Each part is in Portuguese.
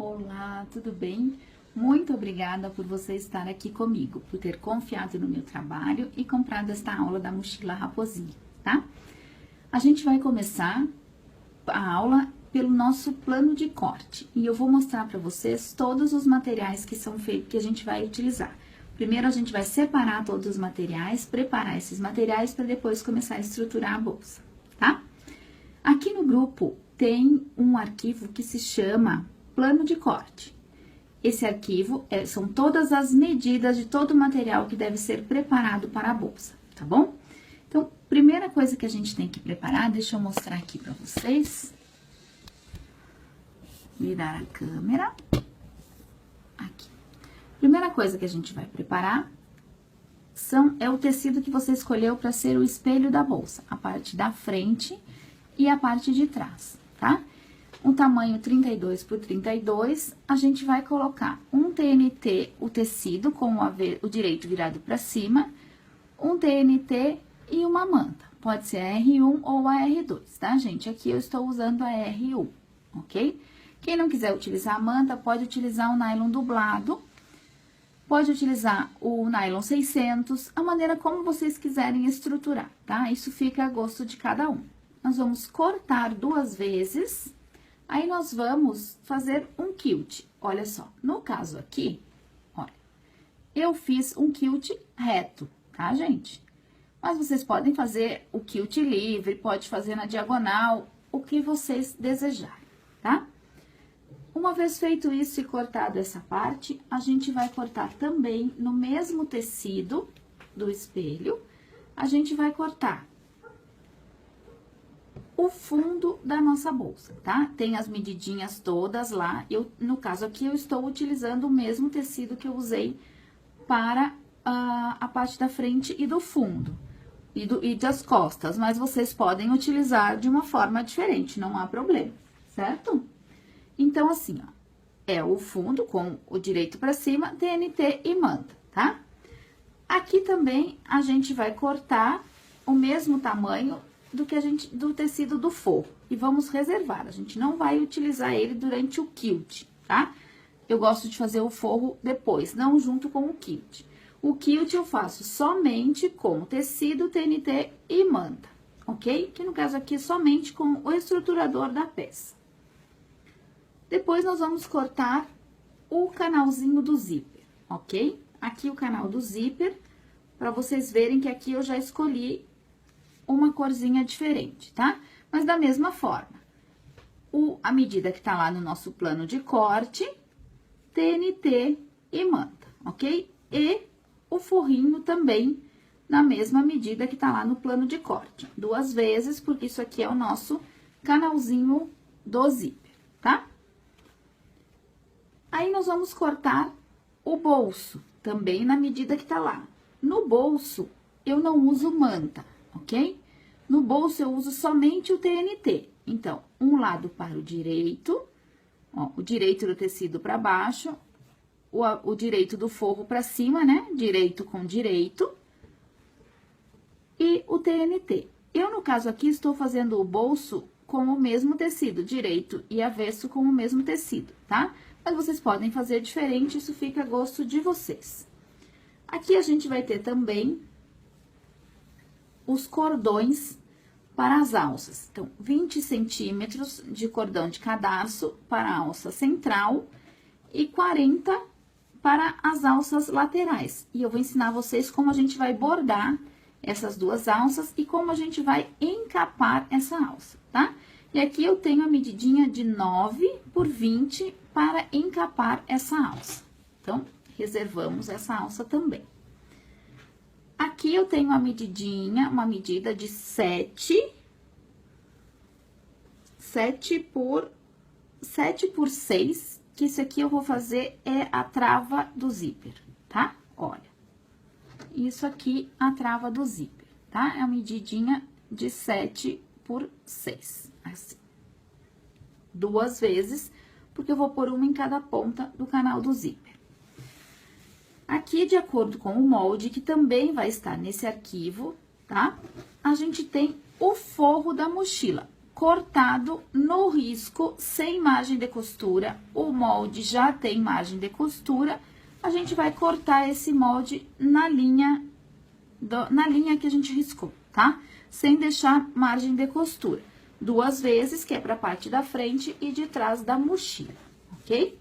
Olá, tudo bem? Muito obrigada por você estar aqui comigo, por ter confiado no meu trabalho e comprado esta aula da mochila Raposinha, tá? A gente vai começar a aula pelo nosso plano de corte e eu vou mostrar para vocês todos os materiais que são feitos, que a gente vai utilizar. Primeiro a gente vai separar todos os materiais, preparar esses materiais para depois começar a estruturar a bolsa, tá? Aqui no grupo tem um arquivo que se chama plano de corte. Esse arquivo são todas as medidas de todo o material que deve ser preparado para a bolsa, tá bom? Então, primeira coisa que a gente tem que preparar, deixa eu mostrar aqui para vocês. Virar a câmera. Aqui. Primeira coisa que a gente vai preparar é o tecido que você escolheu para ser o espelho da bolsa, a parte da frente e a parte de trás, tá? Um tamanho 32 por 32, a gente vai colocar um TNT, o tecido com o direito virado para cima, um TNT e uma manta. Pode ser a R1 ou a R2, tá, gente? Aqui eu estou usando a R1, ok? Quem não quiser utilizar a manta, pode utilizar o nylon dublado, pode utilizar o nylon 600, a maneira como vocês quiserem estruturar, tá? Isso fica a gosto de cada um. Nós vamos cortar 2 vezes. Aí, nós vamos fazer um quilt. Olha só, no caso aqui, olha, eu fiz um quilt reto, tá, gente? Mas vocês podem fazer o quilt livre, pode fazer na diagonal, o que vocês desejarem, tá? Uma vez feito isso e cortado essa parte, a gente vai cortar também no mesmo tecido do espelho, a gente vai cortar o fundo da nossa bolsa, tá? Tem as medidinhas todas lá, no caso aqui, eu estou utilizando o mesmo tecido que eu usei para a parte da frente e do fundo, e das costas, mas vocês podem utilizar de uma forma diferente, não há problema, certo? Então, assim, ó, é o fundo com o direito para cima, TNT e manta, tá? Aqui também, a gente vai cortar o mesmo tamanho do tecido do forro. E vamos reservar, a gente não vai utilizar ele durante o quilt, tá? Eu gosto de fazer o forro depois, não junto com o quilt. O quilt eu faço somente com tecido, TNT e manta, ok? Que no caso aqui, somente com o estruturador da peça. Depois, nós vamos cortar o canalzinho do zíper, ok? Aqui o canal do zíper, para vocês verem que aqui eu já escolhi uma corzinha diferente, tá? Mas da mesma forma, a medida que tá lá no nosso plano de corte, TNT e manta, ok? E o forrinho também na mesma medida que tá lá no plano de corte. 2 vezes, porque isso aqui é o nosso canalzinho do zíper, tá? Aí, nós vamos cortar o bolso, também na medida que tá lá. No bolso, eu não uso manta, ok? No bolso, eu uso somente o TNT. Então, um lado para o direito, ó, o direito do tecido para baixo, o direito do forro para cima, né? Direito com direito. E o TNT. Eu, no caso aqui, estou fazendo o bolso com o mesmo tecido, direito e avesso com o mesmo tecido, tá? Mas vocês podem fazer diferente, isso fica a gosto de vocês. Aqui, a gente vai ter também os cordões para as alças. Então, 20 centímetros de cordão de cadarço para a alça central e 40 para as alças laterais. E eu vou ensinar vocês como a gente vai bordar essas 2 alças e como a gente vai encapar essa alça, tá? E aqui eu tenho a medidinha de 9 por 20 para encapar essa alça. Então, reservamos essa alça também. Aqui eu tenho uma medida de 7 por 6, que isso aqui eu vou fazer é a trava do zíper, tá? Olha, isso aqui a trava do zíper, tá? É a medidinha de 7 por 6, assim. 2 vezes, porque eu vou pôr uma em cada ponta do canal do zíper. Aqui, de acordo com o molde, que também vai estar nesse arquivo, tá? A gente tem o forro da mochila. cortado no risco, sem margem de costura. O molde já tem margem de costura. A gente vai cortar esse molde na linha que a gente riscou, tá? Sem deixar margem de costura. 2 vezes, que é pra parte da frente e de trás da mochila, ok?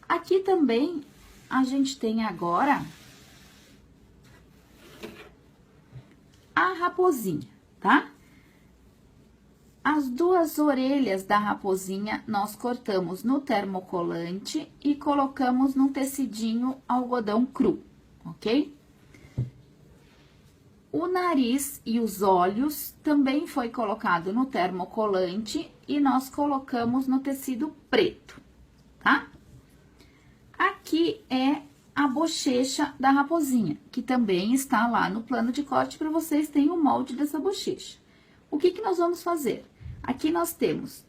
Aqui também, a gente tem agora a raposinha, tá? As 2 orelhas da raposinha, nós cortamos no termocolante e colocamos num tecidinho algodão cru, ok? O nariz e os olhos também foi colocado no termocolante e nós colocamos no tecido preto, tá? Aqui é a bochecha da raposinha, que também está lá no plano de corte para vocês terem o molde dessa bochecha. O que que nós vamos fazer? Aqui nós temos,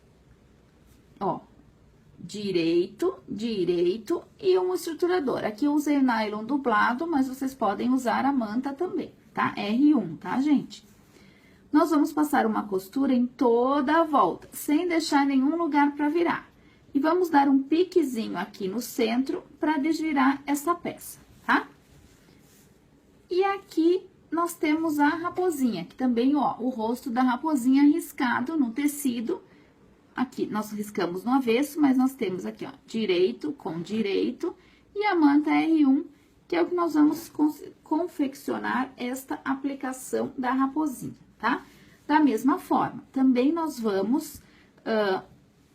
ó, direito, direito e um estruturador. Aqui eu usei nylon dublado, mas vocês podem usar a manta também, tá? R1, tá, gente? Nós vamos passar uma costura em toda a volta, sem deixar nenhum lugar para virar. E vamos dar um piquezinho aqui no centro para desvirar essa peça, tá? E aqui nós temos a raposinha, que também, ó, o rosto da raposinha riscado no tecido. Aqui, nós riscamos no avesso, mas nós temos aqui, ó, direito com direito e a manta R1, que é o que nós vamos confeccionar esta aplicação da raposinha, tá? Da mesma forma, também nós vamos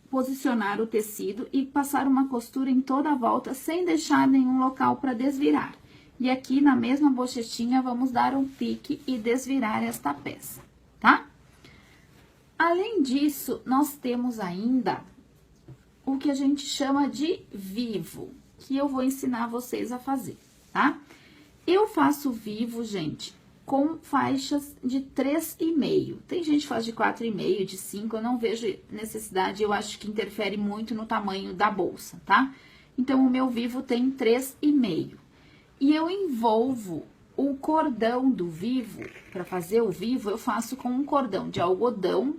posicionar o tecido e passar uma costura em toda a volta, sem deixar nenhum local para desvirar. E aqui, na mesma bochechinha, vamos dar um pique e desvirar esta peça, tá? Além disso, nós temos ainda o que a gente chama de vivo, que eu vou ensinar vocês a fazer, tá? Eu faço vivo, gente, com faixas de 3,5. Tem gente que faz de 4,5, de 5, eu não vejo necessidade, eu acho que interfere muito no tamanho da bolsa, tá? Então, o meu vivo tem 3,5. E eu envolvo o cordão do vivo, para fazer o vivo, eu faço com um cordão de algodão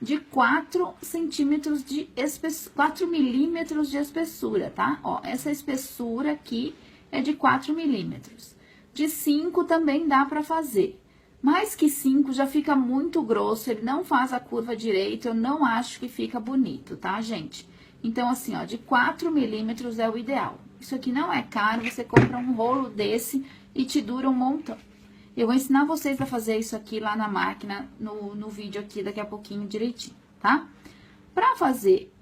de 4 centímetros de espessura, 4 milímetros de espessura, tá? Ó, essa espessura aqui é de 4 milímetros. De 5 também dá para fazer. Mais que 5 já fica muito grosso, ele não faz a curva direito, eu não acho que fica bonito, tá, gente? Então, assim, ó, de 4 milímetros é o ideal. Isso aqui não é caro, você compra um rolo desse e te dura um montão. Eu vou ensinar vocês a fazer isso aqui lá na máquina, no vídeo aqui daqui a pouquinho direitinho, tá? Pra fazer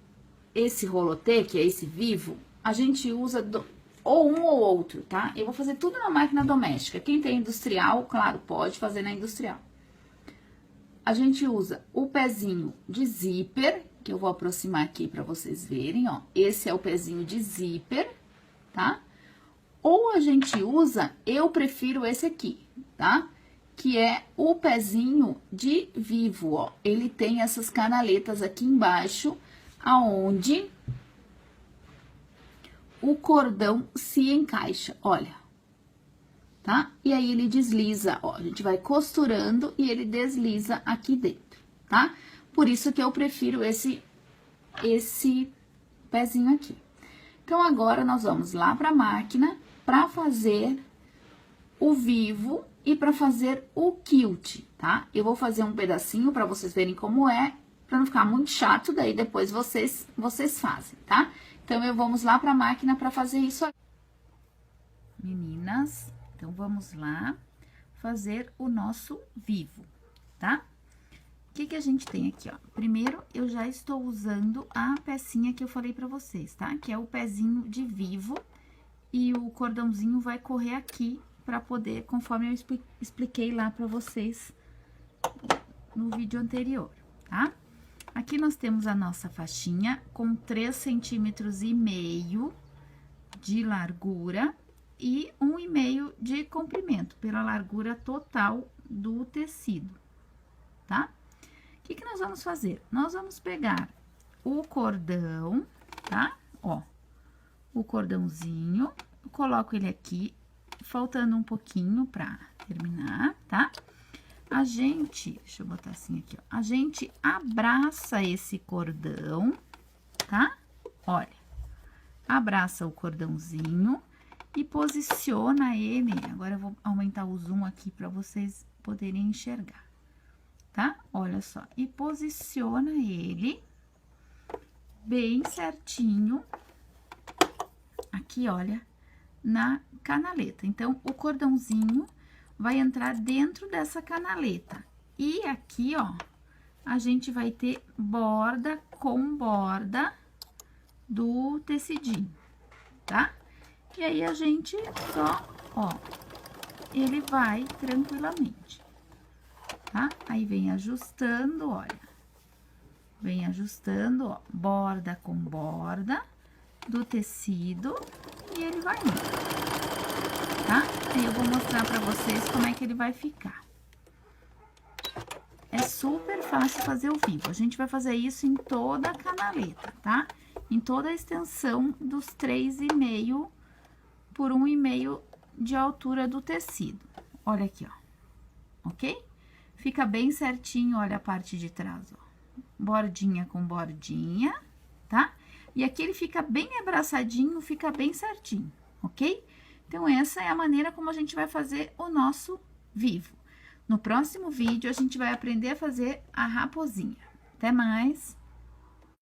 esse rolotê, que é esse vivo, a gente usa ou um ou outro, tá? Eu vou fazer tudo na máquina doméstica. Quem tem industrial, claro, pode fazer na industrial. A gente usa o pezinho de zíper, que eu vou aproximar aqui pra vocês verem, ó. Esse é o pezinho de zíper, tá? Ou a gente usa, eu prefiro esse aqui, tá? Que é o pezinho de vivo, ó. Ele tem essas canaletas aqui embaixo, aonde o cordão se encaixa, olha. Tá? E aí, ele desliza, ó. A gente vai costurando e ele desliza aqui dentro, tá? Por isso que eu prefiro esse pezinho aqui. Então, agora, nós vamos lá pra máquina pra fazer o vivo e pra fazer o quilt, tá? Eu vou fazer um pedacinho pra vocês verem como é, pra não ficar muito chato, daí depois vocês fazem, tá? Então, vamos lá pra máquina pra fazer isso aqui. Meninas, então, vamos lá fazer o nosso vivo, tá? O que que a gente tem aqui, ó? Primeiro, eu já estou usando a pecinha que eu falei pra vocês, tá? Que é o pezinho de vivo e o cordãozinho vai correr aqui pra poder, conforme eu expliquei lá pra vocês no vídeo anterior, tá? Aqui nós temos a nossa faixinha com 3,5 centímetros de largura e 1,5 de comprimento, pela largura total do tecido, tá? O que nós vamos fazer? Nós vamos pegar o cordão, tá? Ó, o cordãozinho, eu coloco ele aqui, faltando um pouquinho pra terminar, tá? A deixa eu botar assim aqui, ó. A gente abraça esse cordão, tá? Olha, abraça o cordãozinho e posiciona ele. Agora eu vou aumentar o zoom aqui para vocês poderem enxergar, tá? Olha só, e posiciona ele bem certinho aqui, olha, na canaleta. Então, o cordãozinho vai entrar dentro dessa canaleta. E aqui, ó, a gente vai ter borda com borda do tecidinho, tá? E aí, a gente só, ó, ele vai tranquilamente, tá? Aí, vem ajustando, olha. Vem ajustando, ó, borda com borda do tecido e ele vai indo, tá? Aí, eu vou mostrar pra vocês como é que ele vai ficar. É super fácil fazer o vivo. A gente vai fazer isso em toda a canaleta, tá? Em toda a extensão dos 3,5 por 1,5 de altura do tecido. Olha aqui, ó. Ok? Fica bem certinho, olha a parte de trás, ó. Bordinha com bordinha, tá? E aqui ele fica bem abraçadinho, fica bem certinho, ok? Então, essa é a maneira como a gente vai fazer o nosso vivo. No próximo vídeo, a gente vai aprender a fazer a raposinha. Até mais!